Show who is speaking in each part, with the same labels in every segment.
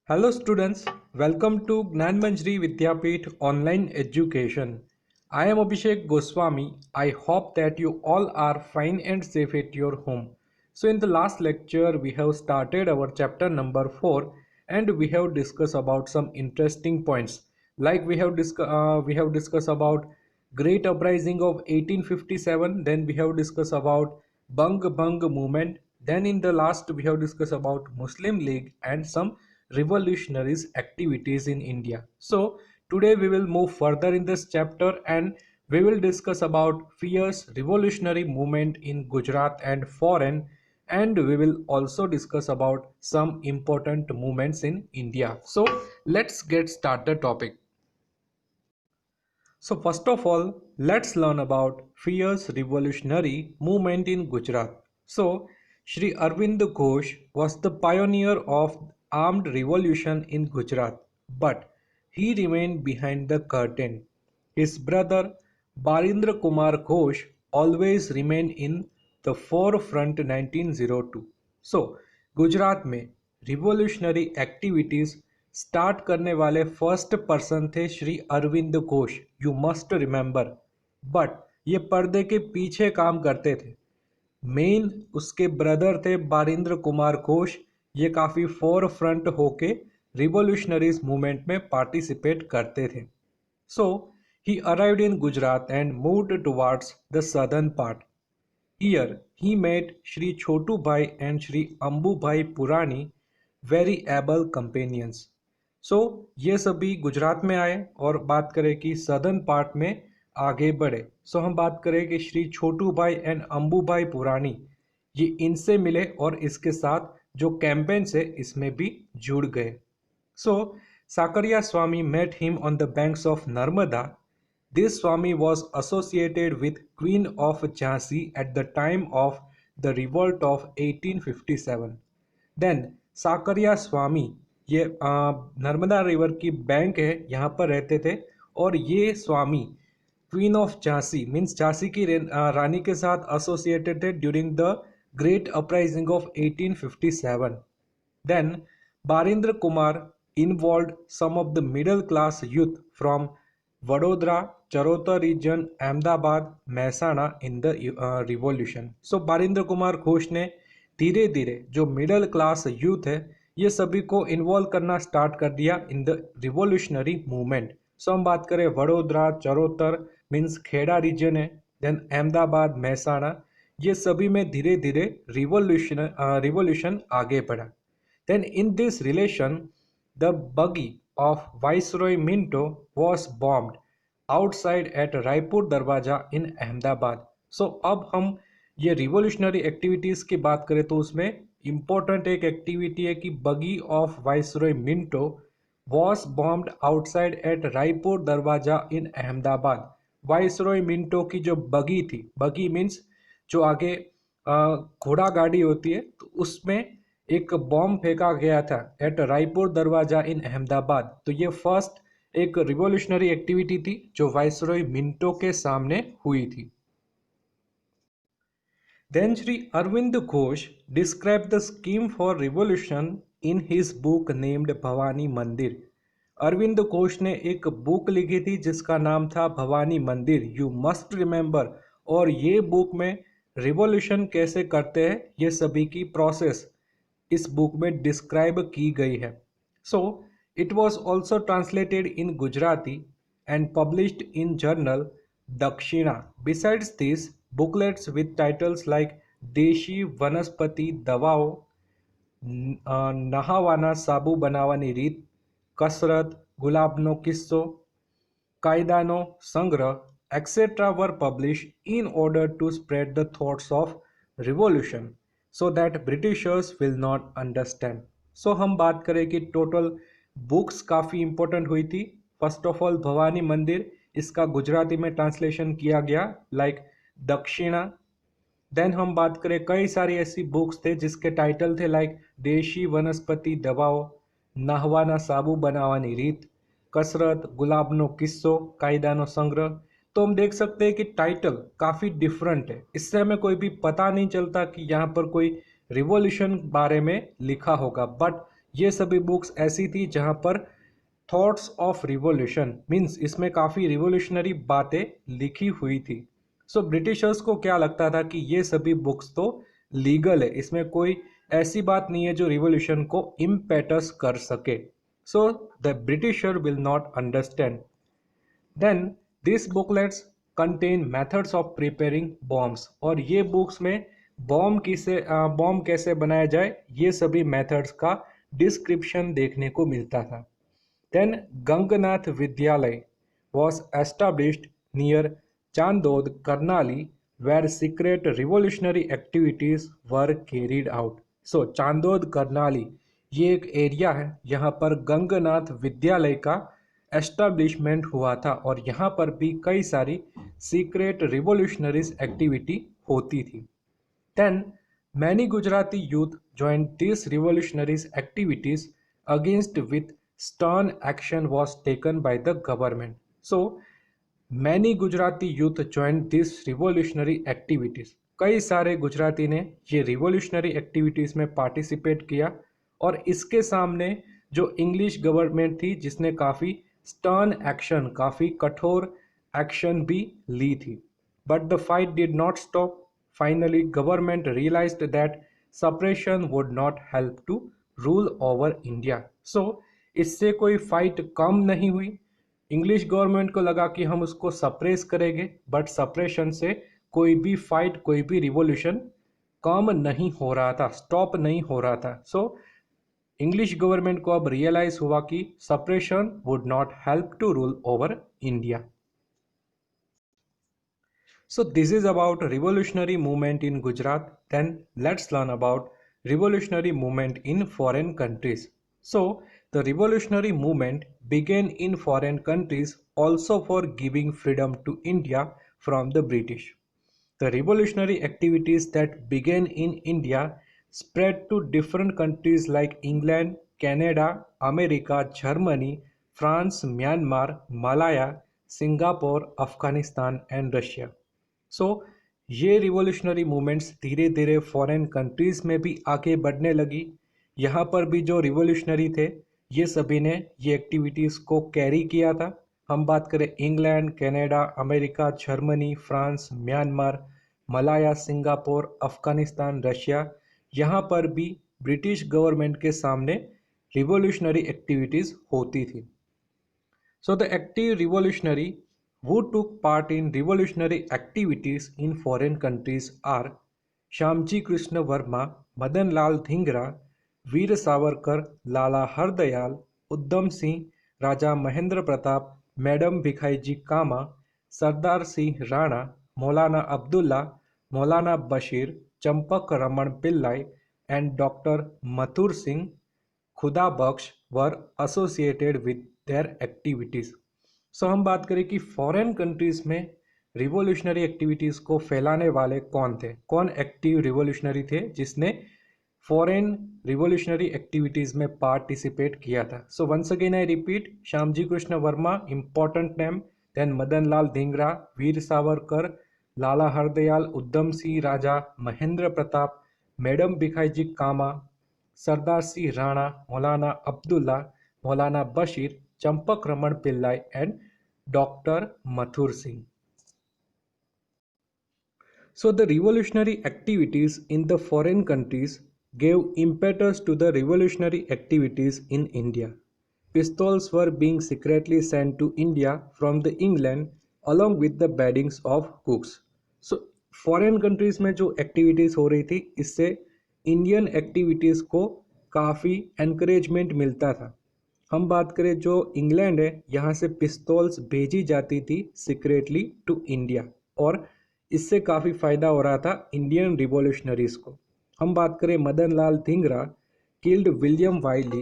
Speaker 1: Hello students, welcome to Gnanmanjri Vidyapeeth Online Education. I am Abhishek Goswami. I hope that you all are fine and safe at your home. So in the last lecture we have started our chapter number 4 and we have discussed about some interesting points. Like we have discussed about Great Uprising of 1857, then we have discussed about Bang Bang movement, then in the last we have discussed about Muslim League and some revolutionaries activities in India. So today we will move further in this chapter and we will discuss about fierce revolutionary movement in Gujarat and foreign, and we will also discuss about some important movements in India. So let's get start the topic. So first of all, let's learn about fierce revolutionary movement in Gujarat. So Sri Arvind Ghosh was the pioneer of armed revolution in Gujarat, but he remained behind the curtain. His brother Barindra Kumar Ghosh always remained in the forefront 1902. So Gujarat में revolutionary activities start करने वाले first person थे Shri Arvind Ghosh. You must remember. But ये पर्दे के पीछे काम करते थे. मेन उसके ब्रदर थे बारिंद्र कुमार घोष. ये काफ़ी फोर फ्रंट होके रिवॉल्यूशनरीज मूवमेंट में पार्टिसिपेट करते थे. So he arrived in Gujarat and moved towards the southern part. Here he met Shri Chotu Bhai and Shri Ambu Bhai Purani, very able companions. So ये सभी गुजरात में आए और बात करें कि सदर्न पार्ट में आगे बढ़े. सो हम बात करें कि श्री छोटू भाई एंड अम्बू भाई पुरानी, ये इनसे मिले और इसके साथ जो कैंपेन्स है इसमें भी जुड़ गए. सो साकरिया स्वामी met him on the banks of Narmada. This Swami was associated with Queen of Jhansi at the time of the revolt of 1857. Then Sakariya स्वामी ये नर्मदा रिवर की बैंक है यहाँ पर रहते थे और ये Swami queen of Jhansi means Jhansi की रानी के साथ एसोसिएटेड थे during the great uprising of 1857. Then Barindra Kumar involved some of the middle class youth from Vadodara, Charotar region, Ahmedabad, Mehsana in the revolution. So Barindra Kumar Ghosh ने धीरे धीरे जो मिडिल क्लास यूथ है ये सभी को इन्वॉल्व करना स्टार्ट कर दिया इन द रिवॉल्यूशनरी मूवमेंट. सो हम बात करें वडोदरा, चरोतर मीन्स खेड़ा रीजन है, देन अहमदाबाद, महसाना, ये सभी में धीरे धीरे रिवॉल्यूशन आगे बढ़ा. Then in this relation, the buggy of Viceroy Minto was bombed outside at Raipur Darwaja in Ahmedabad. So अब हम ये रिवॉल्यूशनरी एक्टिविटीज़ की बात करें तो उसमें इम्पोर्टेंट एक एक्टिविटी है कि बगी of viceroy Minto was bombed outside eight Raipur दरवाजा इन अहमदाबाद. वाइसरॉय मिंटो की जो बगी थी, बगी मीन्स जो आगे घोड़ा गाड़ी होती है, तो उसमें एक बॉम्ब फेंका गया था एट रायपुर दरवाजा इन अहमदाबाद. तो ये फर्स्ट एक रिवॉल्यूशनरी एक्टिविटी थी जो वाइसरॉय मिंटो के सामने हुई थी. Then Shri Arvind Ghosh described the scheme for revolution in his book named Bhavani मंदिर. अरविंद घोष ने एक बुक लिखी थी जिसका नाम था भवानी मंदिर. You must remember. और ये बुक में रिवॉल्यूशन कैसे करते हैं ये सभी की प्रोसेस इस बुक में डिस्क्राइब की गई है. So it was also translated in Gujarati and published in journal Dakshina. Besides this booklets with titles like Deshi Vanaspati दवाओ, નહાવાના સાબુ બનાવવાની રીત, કસરત, ગુલાબનો કિસ્સો, કાયદાનો સંગ્રહ etc. were published in order to spread the thoughts of revolution so that Britishers will not understand. So हम बात करें कि टोटल बुक्स काफ़ी इंपॉर्टेंट हुई थी. फर्स्ट ऑफ ऑल भवानी मंदिर, इसका गुजराती में ट्रांसलेशन किया गया लाइक दक्षिणा. देन हम बात करें कई सारी ऐसी बुक्स थे जिसके टाइटल थे लाइक देशी वनस्पति दवाओ, नहवाना साबु बनावानी રીત, कसरत, गुलाबनो किस्सो, कायदानो संग्रह. तो हम देख सकते हैं कि टाइटल काफ़ी डिफरेंट है. इससे हमें कोई भी पता नहीं चलता कि यहाँ पर कोई रिवॉल्यूशन बारे में लिखा होगा, बट ये सभी बुक्स ऐसी थी जहाँ पर थॉट्स ऑफ रिवॉल्यूशन मीन्स इसमें काफ़ी रिवॉल्यूशनरी बातें लिखी हुई थी। सो ब्रिटिशर्स को क्या लगता था कि ये सभी बुक्स तो लीगल है, इसमें कोई ऐसी बात नहीं है जो रिवॉल्यूशन को इम्पेटस कर सके। So the britisher will not understand. Then this booklets contain methods of preparing bombs, और ये बुक्स में बॉम्ब कैसे बनाया जाए ये सभी मेथड्स का डिस्क्रिप्शन देखने को मिलता था। देन गंगनाथ विद्यालय was established near Chandod, Karnali, where secret revolutionary activities were carried out. So Chandod Karnali ये एक एरिया है, यहाँ पर गंगनाथ विद्यालय का एस्टेब्लिशमेंट हुआ था और यहाँ पर भी कई सारी सीक्रेट रिवोल्यूशनरीज एक्टिविटी होती थी। Then many Gujarati youth joined these revolutionary activities against which stern action was taken by the government. So many Gujarati youth joined these revolutionary activities. कई सारे गुजराती ने ये रिवोल्यूशनरी एक्टिविटीज़ में पार्टिसिपेट किया और इसके सामने जो इंग्लिश गवर्नमेंट थी जिसने काफ़ी स्टर्न एक्शन, काफ़ी कठोर एक्शन भी ली थी। But the fight did not stop. Finally, government realized that suppression would not help to rule over India. So, इससे कोई फाइट कम नहीं हुई। इंग्लिश गवर्नमेंट को लगा कि हम उसको सप्रेस करेंगे, बट सप्रेशन से कोई भी फाइट, कोई भी रिवॉल्यूशन कम नहीं हो रहा था, स्टॉप नहीं हो रहा था। सो इंग्लिश गवर्नमेंट को अब रियलाइज हुआ कि suppression would not help to rule over India. So this is about revolutionary movement in Gujarat. Then let's learn about revolutionary movement in foreign countries. So the revolutionary movement began in foreign countries also for giving freedom to India from the British. The revolutionary activities that began in India spread to different countries like England, Canada, America, Germany, France, Myanmar, Malaya, Singapore, Afghanistan and Russia. सो ये revolutionary movements धीरे धीरे foreign countries में भी आगे बढ़ने लगी। यहाँ पर भी जो रिवॉल्यूशनरी थे ये सभी ने ये एक्टिविटीज़ को कैरी किया था। हम बात करें England, Canada, America, Germany, France, Myanmar, Malaya, Singapore, Afghanistan, Russia, यहाँ पर भी ब्रिटिश गवर्नमेंट के सामने रिवॉल्यूशनरी एक्टिविटीज़ होती थी। So the active revolutionary who took part in revolutionary activities in foreign countries are Shyamji Krishna Verma, Madan Lal Dhingra, Veer Savarkar, Lala Hardayal, Uddham Singh, Raja Mahendra Pratap, Madam Bhikhaiji Kama, Sardar Singh Rana, Maulana Abdullah, Maulana Bashir, Champak Raman Pillai and Dr. Mathur Singh Khuda Bakhsh were associated with their activities. So हम बात करें कि foreign countries में revolutionary activities को फैलाने वाले कौन थे, कौन एक्टिव रिवॉल्यूशनरी थे जिसने फॉरेन रिवॉल्यूशनरी एक्टिविटीज़ में पार्टिसिपेट किया था। So once again I repeat, Shyamji Krishna Varma important name, then Madan Lal Dhingra, Veer Savarkar, Lala Hardayal, Udham Singh Raja, Mahendra Pratap, madam Bhikaiji Cama, Sardar Singh Rana, Maulana Abdullah, Maulana Bashir, Champak Raman Pillai and Dr. Mathur Singh. So the revolutionary activities in the foreign countries gave impetus to the revolutionary activities in India. Pistols were being secretly sent to India from the England along with the beddings of cooks. So foreign countries में जो activities हो रही थी इससे Indian activities को काफ़ी encouragement मिलता था। हम बात करें जो इंग्लैंड है यहाँ से पिस्तौल्स भेजी जाती थी सीक्रेटली टू इंडिया और इससे काफ़ी फ़ायदा हो रहा था इंडियन रिवॉल्यूशनरीज़ को। हम बात करें Madan Lal Dhingra killed William Wyllie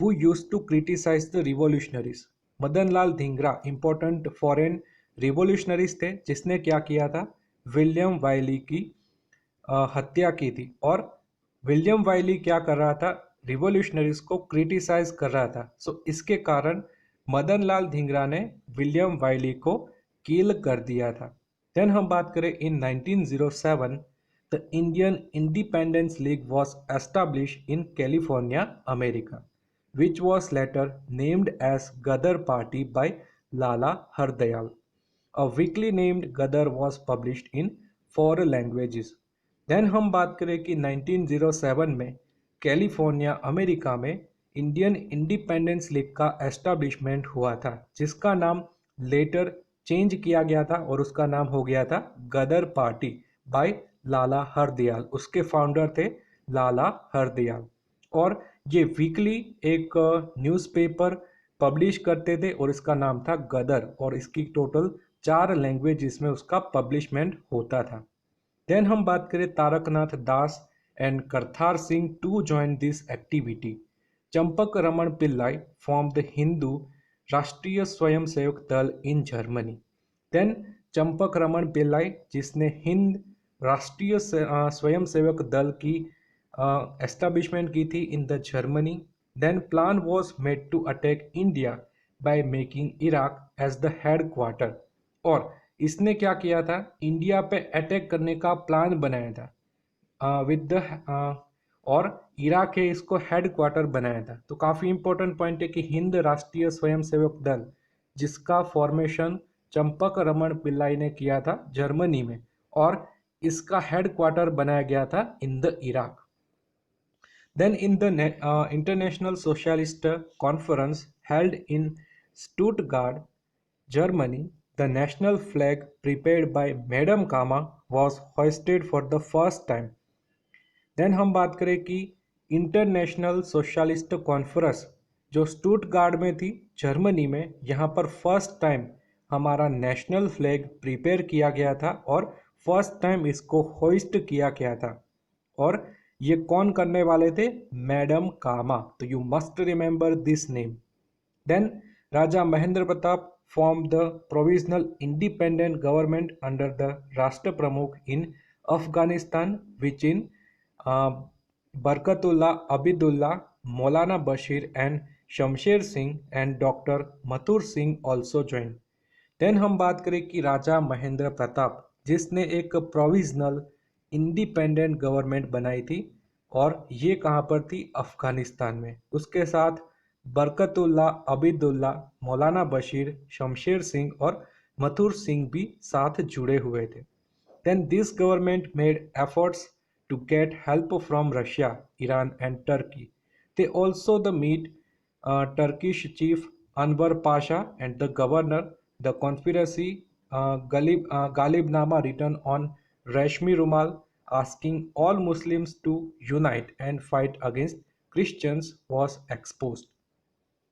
Speaker 1: who used to criticise the revolutionaries. Madan Lal Dhingra important foreign revolutionaries थे जिसने क्या किया था, विलियम वाइली की हत्या की थी। और विलियम वाइली क्या कर रहा था, रिवॉल्यूशनरीज को क्रिटिसाइज कर रहा था। सो इसके कारण मदन लाल धिंगरा ने विलियम वाइली को किल कर दिया था। देन हम बात करें इन 1907 the Indian independence league was establish in California, America. which was later named as Gadar Party by Lala Hardayal. A weekly named Gadar was published in 4 languages. Then हम बात करें कि 1907 में कैलिफोर्निया अमेरिका में Indian independence league का establishment हुआ था, जिसका नाम लेटर चेंज किया गया था और उसका नाम हो गया था गदर पार्टी बाय लाला हरदयाल। उसके फाउंडर थे लाला हरदयाल और ये वीकली एक न्यूज़पेपर पब्लिश करते थे और इसका नाम था गदर और इसकी टोटल 4 लैंग्वेज में उसका पब्लिशमेंट होता था। देन हम बात करें Taraknath Das and Kartar Singh to join this activity. Champak Raman Pillai form the Hindu Rashtriya Swayamsevak Dal in Germany. Then Champak Raman Pillai जिसने हिंद राष्ट्रीय स्वयंसेवक दल की एस्टैब्लिशमेंट की थी in the Germany. Then plan was made to attack India by making Iraq as the headquarter. और इसने क्या किया था, इंडिया पे अटैक करने का प्लान बनाया था विद द और इराक है इसको हेड क्वार्टर बनाया था। तो काफ़ी इंपॉर्टेंट पॉइंट है कि हिंद राष्ट्रीय स्वयंसेवक दल जिसका फॉर्मेशन चंपक रमन पिल्लाई ने किया था जर्मनी में और इसका हेड क्वार्टर बनाया गया था in the Iraq. Then in the International Socialist Conference held in Stuttgart, Germany, the national flag prepared by Madame Kama was hoisted for the first time. Then हम बात करें कि इंटरनेशनल सोशलिस्ट कॉन्फ्रेंस जो स्टुटगार्ड में थी जर्मनी में, यहाँ पर फर्स्ट टाइम हमारा नेशनल फ्लैग प्रिपेयर किया गया था और फर्स्ट टाइम इसको होइस्ट किया गया था। और ये कौन करने वाले थे, मैडम कामा। तो you must remember this name. Then Raja Mahendra Pratap formed the provisional independent government under the Rashtra Pramukh in Afghanistan, which in Barkatullah Abidullah, Maulana Bashir and Shamsher Singh and Dr. Mathur Singh also joined. Then हम बात करें कि राजा महेंद्र प्रताप जिसने एक provisional independent government बनाई थी और ये कहाँ पर थी, अफगानिस्तान में। उसके साथ बरकतुल्ला अबिदुल्ला, मौलाना बशीर, शमशेर सिंह और मथुर सिंह भी साथ जुड़े हुए थे। Then this government made efforts to get help from Russia, Iran and Turkey. They also the meet Turkish chief Enver Pasha and the governor the conspiracy Ghalibnama written on Reshmi Rumal asking all Muslims to unite and fight against Christians was exposed.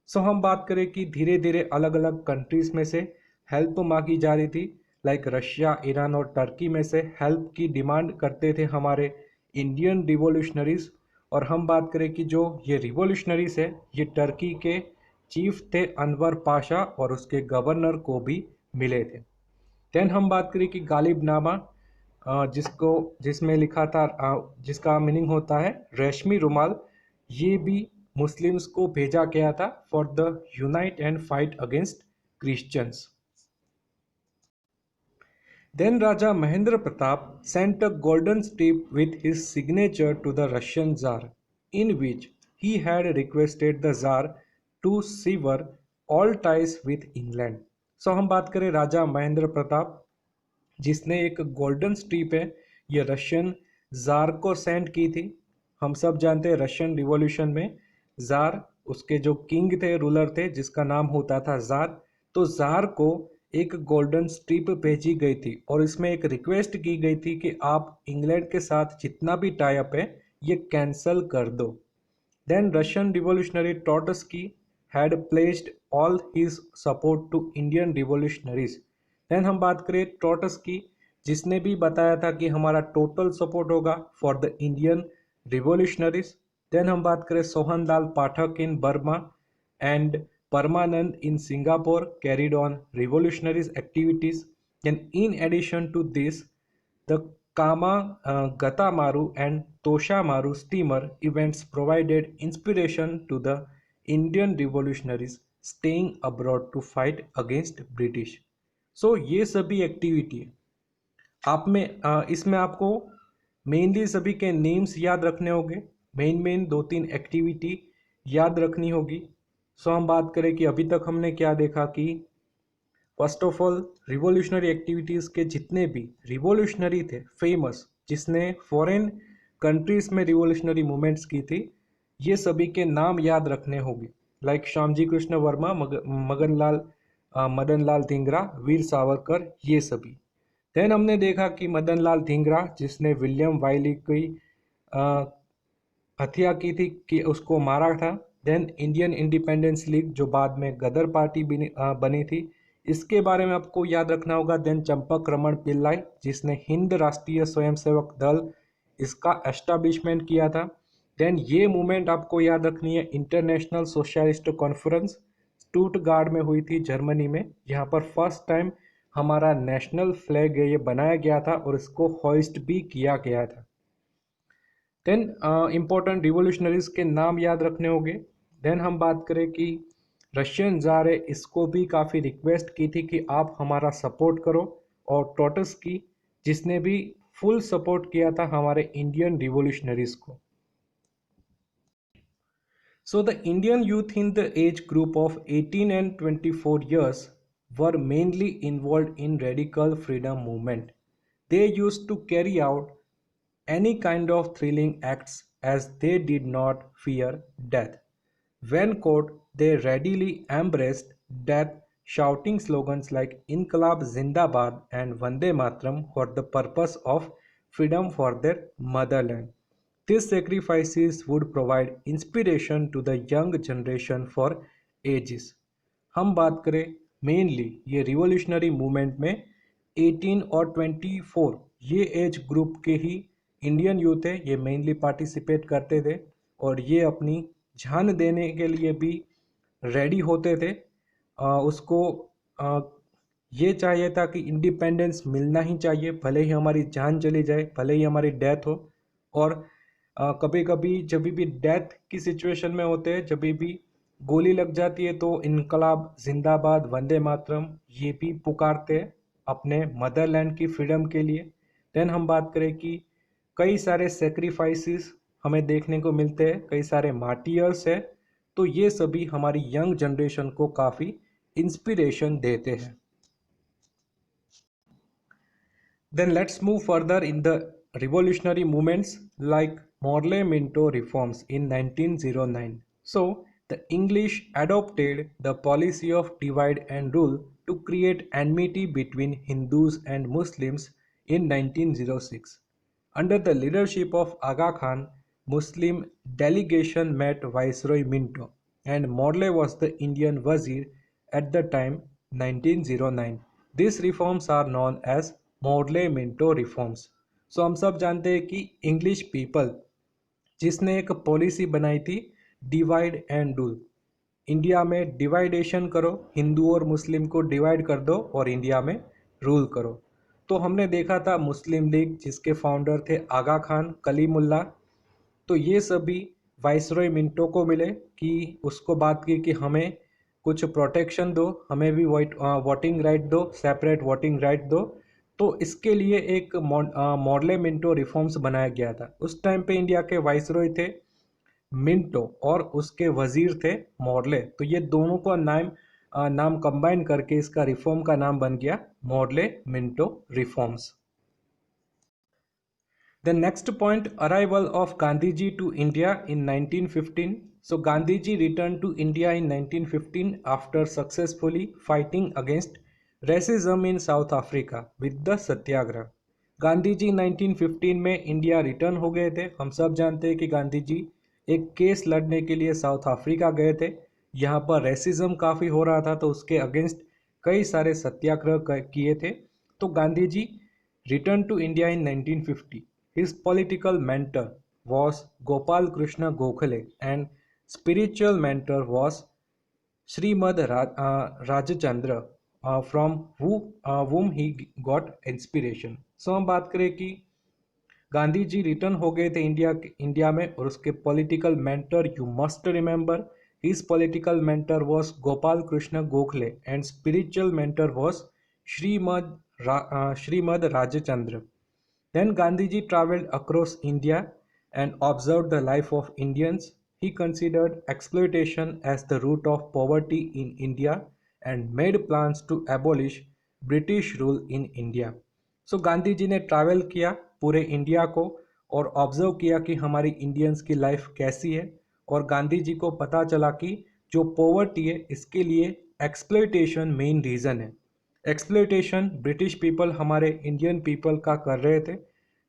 Speaker 1: सो हम बात करें कि धीरे धीरे अलग अलग countries में से हेल्प मांगी जा रही थी, लाइक रशिया, ईरान और टर्की में से हेल्प की डिमांड करते थे हमारे इंडियन रिवॉल्यूशनरीज। और हम बात करें कि जो ये रिवॉल्यूशनरीज है ये टर्की के चीफ थे अनवर पाशा और उसके गवर्नर को भी मिले थे। देन हम बात करें कि गालिबनामा जिसमें लिखा था जिसका मीनिंग होता है रेशमी रुमाल, ये भी मुस्लिम्स को भेजा गया था for the unite and fight against Christians. Then Raja Mahendra Pratap sent a golden strip with his signature to the Russian tsar in which he had requested the tsar to sever all ties with England. So हम बात करें राजा महेंद्र प्रताप जिसने एक golden strip है ये Russian jar को send की थी। हम सब जानते हैं रशियन रिवॉल्यूशन में जार उसके जो किंग थे, रूलर थे, जिसका नाम होता था जार। तो जार को एक गोल्डन स्ट्रीप भेजी गई थी और इसमें एक रिक्वेस्ट की गई थी कि आप इंग्लैंड के साथ जितना भी टाई अप है ये कैंसल कर दो। Then Russian revolutionary Trotsky had placed all his support to Indian revolutionaries. Then हम बात करें ट्रोट्स्की जिसने भी बताया था कि हमारा टोटल सपोर्ट होगा for the Indian revolutionaries. Then हम बात करें Sohanlal Pathak in Burma and Parmanand in Singapore carried on revolutionaries activities. Then in addition to this the Komagata Maru and Tosa Maru steamer events provided inspiration to the Indian revolutionaries staying abroad to fight against British. So ये सभी activity आप में इसमें आपको mainly सभी के names याद रखने होंगे। मेन 2-3 एक्टिविटी याद रखनी होगी। सो हम बात करें कि अभी तक हमने क्या देखा कि first of all revolutionary activities के जितने भी रिवॉल्यूशनरी थे फेमस, जिसने फॉरेन कंट्रीज में रिवॉल्यूशनरी मूवमेंट्स की थी, ये सभी के नाम याद रखने होंगे। लाइक श्यामजी कृष्ण वर्मा, मदन लाल धिंगरा, वीर सावरकर, ये सभी। देन हमने देखा कि मदन लाल धिंगरा, जिसने विलियम वाइली की हत्या की थी, कि उसको मारा था। देन इंडियन इंडिपेंडेंस लीग, जो बाद में गदर पार्टी बनी थी, इसके बारे में आपको याद रखना होगा। देन चंपक रमन पिल्लाई, जिसने हिंद राष्ट्रीय स्वयंसेवक दल, इसका एस्टाब्लिशमेंट किया था। देन ये मूवमेंट आपको याद रखनी है, इंटरनेशनल सोशलिस्ट कॉन्फ्रेंस स्टूटगार्ड में हुई थी जर्मनी में। यहाँ पर फर्स्ट टाइम हमारा नेशनल फ्लैग ये बनाया गया था और इसको होइस्ट भी किया गया था। देन इम्पोर्टेंट रिवोल्यूशनरीज के नाम याद रखने होंगे। देन हम बात करें कि रशियन जार है, इसको भी काफ़ी रिक्वेस्ट की थी कि आप हमारा सपोर्ट करो, और ट्रोट्स्की, जिसने भी फुल सपोर्ट किया था हमारे इंडियन रिवोल्यूशनरीज को। So the Indian youth in the age group of 18 and 24 years were mainly involved in radical freedom movement. They used to carry out any kind of thrilling acts as they did not fear death. When caught, they readily embraced death, shouting slogans like Inqilab Zindabad and Vande Matram for the purpose of freedom for their motherland. These sacrifices would provide inspiration to the young generation for ages. हम बात करें mainly ये revolutionary movement में 18 और 24 ये age group के ही Indian youth है, ये मेनली पार्टिसिपेट करते थे, और ये अपनी जान देने के लिए भी रेडी होते थे। उसको ये चाहिए था कि इंडिपेंडेंस मिलना ही चाहिए, भले ही हमारी जान चली जाए, भले ही हमारी डेथ हो। और कभी कभी जब भी डेथ की सिचुएशन में होते हैं, जब भी गोली लग जाती है, तो इनकलाब जिंदाबाद, वंदे मातरम, ये भी पुकारते हैं अपने मदरलैंड की फ्रीडम के लिए। देन हम बात करें कि कई सारे सेक्रीफाइसेस हमें देखने को मिलते हैं, कई सारे मार्टियर्स है, तो ये सभी हमारी यंग जनरेशन को काफ़ी इंस्पिरेशन देते हैं। Then let's move further in the revolutionary movements like Morley Minto reforms in 1909. So, the English adopted the policy of divide and rule to create enmity between Hindus and Muslims in 1906. Under the leadership of Aga Khan, Muslim delegation met Viceroy Minto, and Morley was the Indian Wazir at the time 1909. These reforms are known as Morley Minto reforms. So हम सब जानते हैं कि English people, जिसने एक policy बनाई थी divide and rule, India में डिवाइडेशन करो, हिंदू और मुस्लिम को डिवाइड कर दो और इंडिया में रूल करो। तो हमने देखा था मुस्लिम लीग, जिसके फाउंडर थे आगा खान, कलीमुल्ला, तो ये सभी वाइसरॉय मिंटो को मिले कि उसको बात की कि हमें कुछ प्रोटेक्शन दो, हमें भी वोटिंग राइट दो, सेपरेट वोटिंग राइट दो। तो इसके लिए एक मॉडले मिंटो रिफॉर्म्स बनाया गया था। उस टाइम पे इंडिया के वाइसरॉय थे मिंटो और उसके वजीर थे मॉडले, तो ये दोनों का नाम कंबाइन करके इसका रिफॉर्म का नाम बन गया Morley Minto reforms. The next point, arrival of Gandhiji to India in 1915. So Gandhiji returned to India in 1915 after successfully fighting against racism in South Africa with the सत्याग्रह। गांधी जी 1915 में इंडिया रिटर्न हो गए थे। हम सब जानते हैं कि गांधी जी एक केस लड़ने के लिए साउथ अफ्रीका गए थे। यहाँ पर रेसिज्म काफ़ी हो रहा था, तो उसके अगेंस्ट कई सारे सत्याग्रह किए थे। तो Gandhi ji return to India in 1950। His political mentor was Gopal Krishna Gokhale and spiritual mentor was Srimad Rajachandra, from whom he got inspiration. So हम बात करें कि गांधी जी रिटर्न हो गए थे इंडिया में, और उसके political mentor, you must remember, his political mentor was Gopal Krishna Gokhale and spiritual mentor was Shrimad Rajchandra. Then Gandhiji traveled across India and observed the life of Indians. he considered exploitation as the root of poverty in India and made plans to abolish British rule in India. सो गांधी जी ने travel किया पूरे India को और observe किया कि हमारी Indians की life कैसी है, और गांधी जी को पता चला कि जो पॉवर्टी है इसके लिए एक्सप्लॉइटेशन मेन रीज़न है। एक्सप्लॉइटेशन ब्रिटिश पीपल हमारे इंडियन पीपल का कर रहे थे,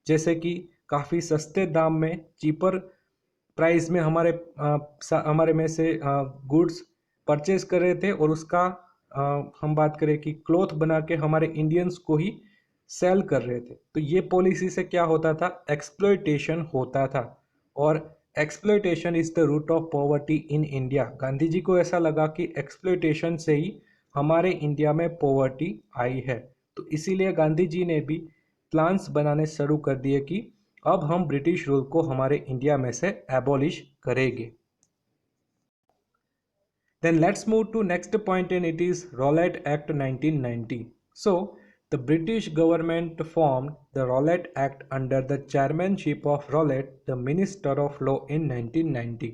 Speaker 1: जैसे कि काफ़ी सस्ते दाम में चीपर प्राइस में हमारे में से गुड्स परचेज कर रहे थे, और उसका हम बात करें कि क्लॉथ बना के हमारे इंडियंस को ही सेल कर रहे थे। तो ये पॉलिसी से क्या होता था, एक्सप्लॉइटेशन होता था, और exploitation is the root of poverty in India. Gandhi ji को ऐसा लगा कि एक्सप्लॉइटेशन से ही हमारे इंडिया में पॉवर्टी आई है, तो इसीलिए गांधी जी ने भी प्लान्स बनाने शुरू कर दिए कि अब हम ब्रिटिश रूल को हमारे इंडिया में से एबॉलिश करेंगे। Then let's move to next point, and it is Rowlatt Act 1990. So the British government formed the Rowlatt Act under the chairmanship of Rowlatt, the Minister of Law, in 1990.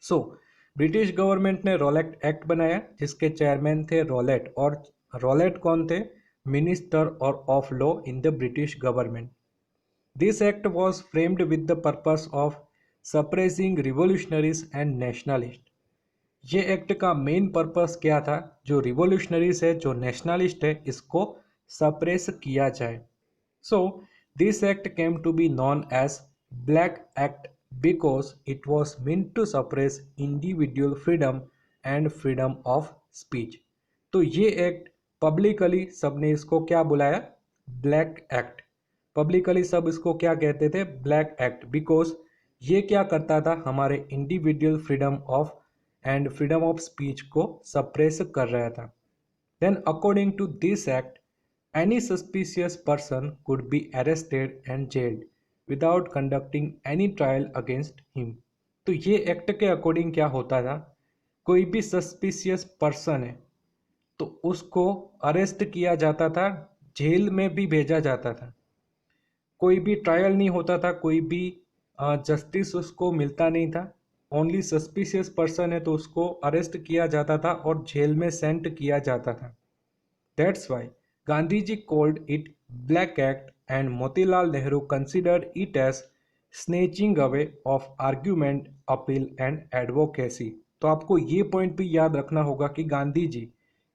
Speaker 1: So British government ने Rowlatt act बनाया जिसके chairman थे Rowlatt, और Rowlatt कौन थे, minister और of law in the British government. This act was framed with the purpose of suppressing revolutionaries and nationalists. ये act का मेन पर्पस क्या था, जो रिवोल्यूशनरीज है, जो नेशनलिस्ट है, इसको सप्रेस किया जाए। So this act came to be known as black act because it was mean to suppress individual freedom and freedom of speech. तो ये एक्ट पब्लिकली सबने इसको क्या बुलाया, ब्लैक एक्ट। पब्लिकली सब इसको क्या कहते थे, ब्लैक एक्ट, बिकॉज ये क्या करता था, हमारे individual freedom of and freedom of speech को सप्रेस कर रहा था। Then according to this act any suspicious person could be arrested and jailed without conducting any trial against him. तो ये एक्ट के अकॉर्डिंग क्या होता था, कोई भी सस्पिशियस पर्सन है तो उसको अरेस्ट किया जाता था, जेल में भी भेजा जाता था, कोई भी ट्रायल नहीं होता था, कोई भी जस्टिस उसको मिलता नहीं था। ओनली सस्पिशियस पर्सन है तो उसको अरेस्ट किया जाता था और जेल में सेंट किया जाता था। That's why Gandhi ji called it black act and Motilal Nehru considered it as snatching away of argument, appeal and advocacy. तो आपको ये पॉइंट भी याद रखना होगा कि गांधी जी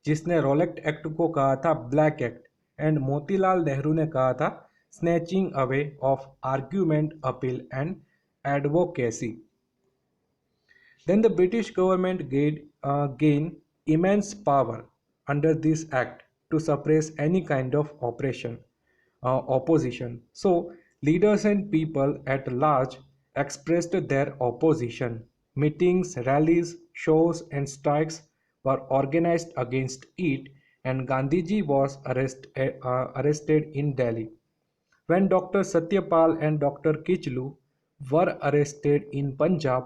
Speaker 1: जिसने रॉलेट एक्ट को कहा था black act, and Motilal Nehru ने कहा था snatching away of argument, appeal and advocacy. Then the British government gained immense power under this act to suppress any kind of opposition. So leaders and people at large expressed their opposition. Meetings, rallies, shows and strikes were organized against it, and Gandhiji was arrested in Delhi. When Dr. Satyapal and Dr. Kichlu were arrested in Punjab,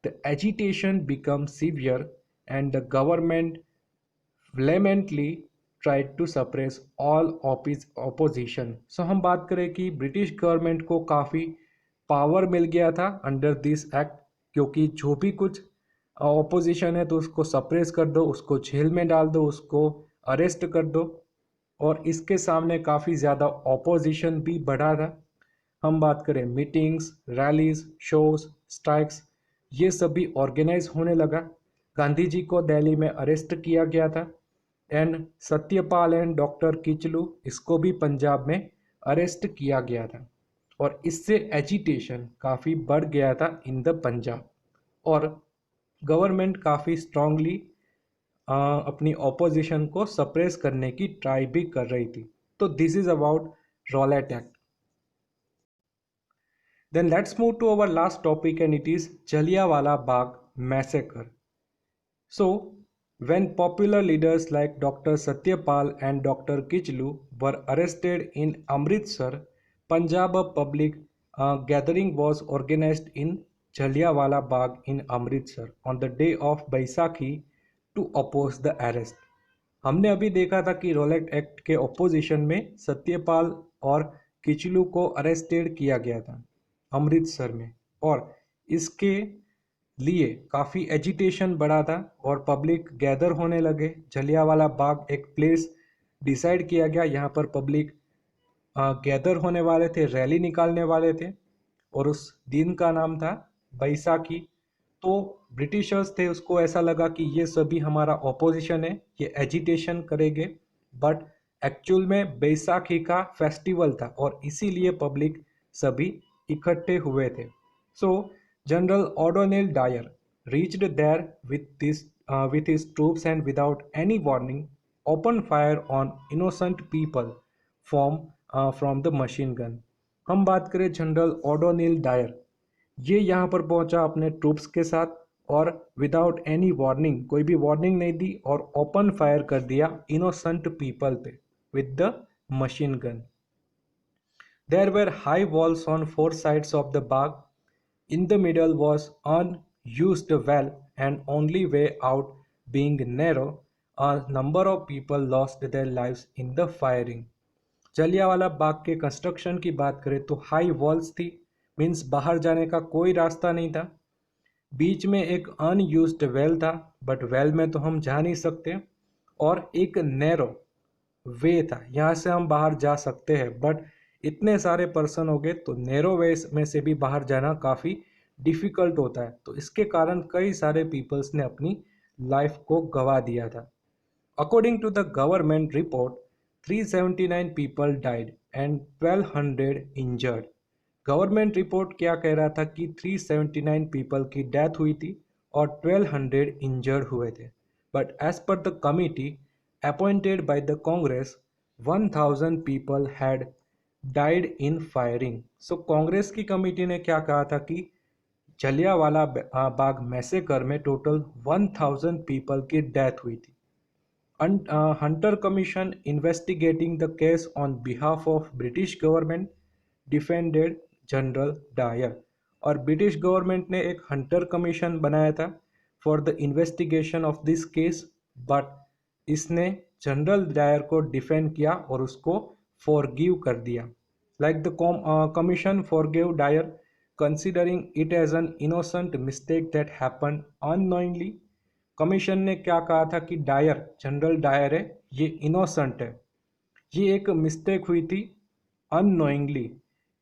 Speaker 1: the agitation became severe and the government vehemently tried to suppress all opposition. So हम बात करें कि British government को काफ़ी power मिल गया था under this act, क्योंकि जो भी कुछ ऑपोजिशन है तो उसको सप्रेस कर दो, उसको जेल में डाल दो, उसको अरेस्ट कर दो, और इसके सामने काफ़ी ज़्यादा ऑपोजिशन भी बढ़ा था। हम बात करें मीटिंग्स, रैलीज, शोज, स्ट्राइक्स, ये सभी ऑर्गेनाइज होने लगा। गांधी जी को दिल्ली में अरेस्ट किया गया था, and Satyapal and doctor Kitchlew इसको भी पंजाब में अरेस्ट किया गया था, और इससे एजिटेशन काफ़ी बढ़ गया था इन द पंजाब, और गवर्नमेंट काफ़ी स्ट्रांगली अपनी ऑपोजिशन को सप्रेस करने की ट्राई भी कर रही थी। तो this is about Rowlatt act. Then let's move to our last topic and it is Jallianwala Bagh massacre. So when popular leaders like Dr. Satyapal and Dr. Kichlu were arrested in Amritsar, Punjab, a public gathering was organized in Jallianwala Bagh in Amritsar on the day of Baisakhi to oppose the arrest. हमने अभी देखा था कि Rowlatt act के opposition में सत्यपाल और किचलू को arrested किया गया था अमृतसर में, और इसके लिए काफ़ी एजिटेशन बढ़ा था और पब्लिक गैदर होने लगे। जलियांवाला बाग एक प्लेस डिसाइड किया गया, यहाँ पर पब्लिक गैदर होने वाले थे, रैली निकालने वाले थे और उस दिन का नाम था बैसाखी। तो ब्रिटिशर्स थे, उसको ऐसा लगा कि ये सभी हमारा ऑपोजिशन है, ये एजिटेशन करेंगे, बट एक्चुअल में बैसाखी का फेस्टिवल था और इसीलिए पब्लिक सभी इकट्ठे हुए थे। So general O'Donnell Dyer reached there with his troops and without any warning opened fire on innocent people from the machine gun. हम बात करें जनरल ओडोनिल डायर, ये यहाँ पर पहुंचा अपने ट्रूप्स के साथ और विदाउट एनी वार्निंग, कोई भी वार्निंग नहीं दी और ओपन फायर कर दिया इनोसेंट पीपल पे with the machine gun. There were high walls on four sides of the Bagh. In the middle was unused well and only way out being narrow. A number of people lost their lives in the firing. Jallianwala Bagh के construction की बात करें तो high walls थी, means बाहर जाने का कोई रास्ता नहीं था। बीच में एक अनयूज्ड वेल था, बट वेल में तो हम जा नहीं सकते, और एक नैरो वे था, यहाँ से हम बाहर जा सकते हैं, बट इतने सारे पर्सन हो गए तो नैरो वे में से भी बाहर जाना काफ़ी डिफ़िकल्ट होता है। तो इसके कारण कई सारे पीपल्स ने अपनी लाइफ को गंवा दिया था। According to the government report, 379 people died and 1200 injured. Government report क्या कह रहा था कि 379 पीपल की डेथ हुई थी और 1200 इंजर्ड हुए थे, but as per the committee appointed by the Congress 1000 people had died in firing. So Congress की कमिटी ने क्या कहा था कि जलियांवाला बाग मैसेकर में टोटल 1000 पीपल की डेथ हुई थी। Hunter Commission investigating the case on behalf of British government defended general Dyer, और ब्रिटिश गवर्नमेंट ने एक हंटर कमीशन बनाया था for the investigation of this case, but इसने जनरल डायर को डिफेंड किया और उसको फॉरगिव कर दिया। Like the commission forgive Dyer considering it as an innocent mistake that happen unknowingly. Commission ने क्या कहा था कि डायर, जनरल डायर है, ये इनोसेंट है, ये एक मिस्टेक हुई थी अननोइंगली,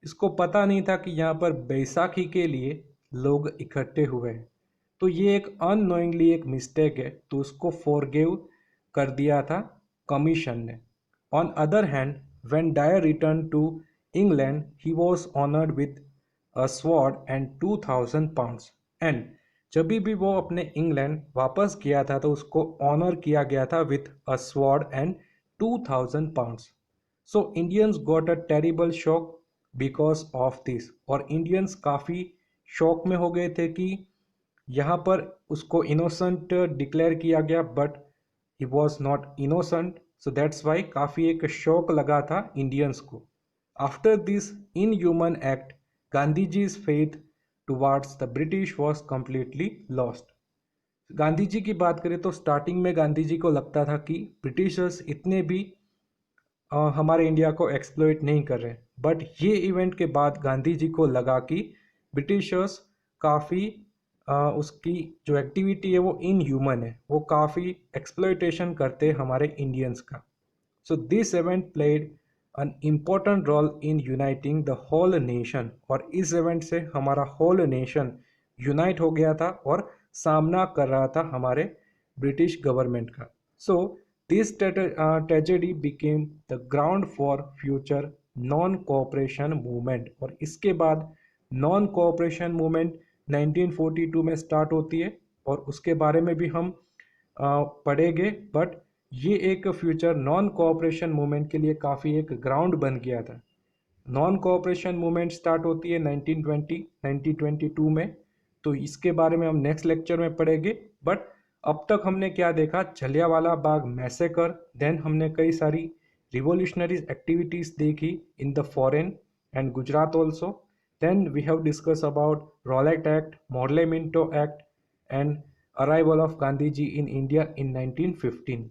Speaker 1: इसको पता नहीं था कि यहाँ पर बैसाखी के लिए लोग इकट्ठे हुए हैं, तो ये एक अननोइंगली एक मिस्टेक है, तो उसको फॉरगिव कर दिया था कमीशन ने। On other hand when Dyer return to England he was honoured with a sword and 2000 pounds, and जब भी वो अपने इंग्लैंड वापस गया था तो उसको ऑनर किया गया था with a sword and 2000 pounds. So Indians got a terrible shock because of this, और इंडियंस काफ़ी शॉक में हो गए थे कि यहाँ पर उसको इनोसेंट डिक्लेयर किया गया, but he was not innocent, so that's why काफ़ी एक शॉक लगा था इंडियंस को। After this inhuman act Gandhi जी's faith towards the British was completely lost. Gandhi ji की बात करें तो स्टार्टिंग में गांधी जी को लगता था कि ब्रिटिशर्स इतने भी हमारे इंडिया को एक्सप्लॉइट नहीं कर रहे, बट ये इवेंट के बाद गांधी जी को लगा कि ब्रिटिशर्स काफ़ी उसकी जो एक्टिविटी है वो इनह्यूमन है, वो काफ़ी एक्सप्लॉइटेशन करते हैं हमारे इंडियंस का। So this event played an important role in uniting the whole nation, और इस इवेंट से हमारा होल नेशन यूनाइट हो गया था और सामना कर रहा था हमारे ब्रिटिश गवर्नमेंट का। So this tragedy became the ground for future non cooperation movement, और इसके बाद नॉन कोऑपरेशन मूवमेंट 1942 में स्टार्ट होती है और उसके बारे में भी हम पढ़ेंगे, बट ये एक फ्यूचर नॉन कोऑपरेशन मूवमेंट के लिए काफ़ी एक ग्राउंड बन गया था। नॉन कोऑपरेशन मूवमेंट स्टार्ट होती है 1922 में, तो इसके बारे में हम नेक्स्ट लेक्चर में पढ़ेंगे, बट अब तक हमने क्या देखा, जलियांवाला बाग मैसेकर, देन हमने कई सारी रिवोल्यूशनरी एक्टिविटीज़ देखी in the foreign and Gujarat also, then we have discuss about Rowlatt act, Morley Minto act and arrival of Gandhi ji in India in 1915।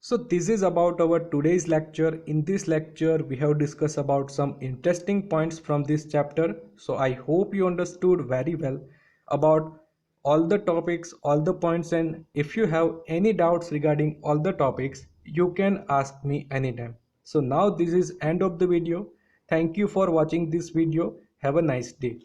Speaker 1: So this is about our today's lecture. In this lecture we have discussed about some interesting points from this chapter. So I hope you understood very well about all the topics, all the points, and if you have any doubts regarding all the topics, you can ask me anytime. So now this is end of the video. Thank you for watching this video. Have a nice day.